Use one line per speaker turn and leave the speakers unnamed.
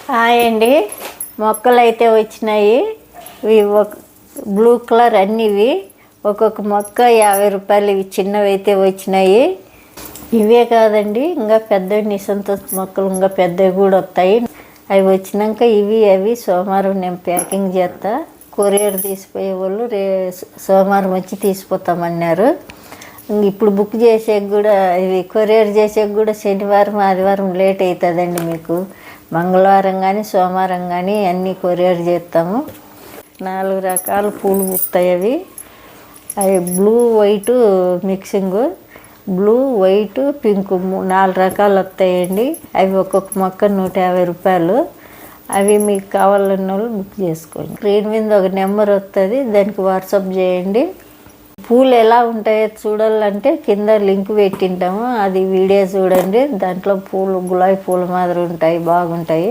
Hi అండి. మొక్కలు అయితే వచ్చినాయి. ఇవి బ్లూ కలర్ అన్నివి. ఒక్కొక్క మొక్క 50 రూపాయలు. ఇవి చిన్నవి అయితే వచ్చినాయి. ఇవే కాదండి, ఇంకా పెద్ద నిసంత మొక్కలు ఇంకా పెద్దవి కూడా వస్తాయి. అవి వచ్చినాక అవి సోమవారం నేను ప్యాకింగ్ చేస్తా. కొరియర్ తీసిపోయే వాళ్ళు సోమవారం వచ్చి తీసిపోతామన్నారు. ఇప్పుడు బుక్ చేసేకి కూడా ఇవి కొరియర్ చేసేకి కూడా శనివారం ఆదివారం లేట్ అవుతుందండి. మీకు మంగళవారం కానీ సోమవారం కానీ అన్నీ కొరియర్ చేస్తాము. 4 రకాల పూలు పుస్తాయి. అవి blue white mixing. Blue white pink 4 రకాలు వస్తాయండి. అవి ఒక్కొక్క మొక్క 150 రూపాయలు. అవి మీకు కావాలన్న వాళ్ళు బుక్ చేసుకోండి. స్క్రీన్ మీద ఒక నెంబర్ వస్తుంది, దానికి వాట్సాప్ చేయండి. పూలు ఎలా ఉంటాయో చూడాలంటే కింద లింక్ పెట్టింటాము, అది వీడియో చూడండి. దాంట్లో పూలు గులాబీ పూల మాదిరి ఉంటాయి, బాగుంటాయి.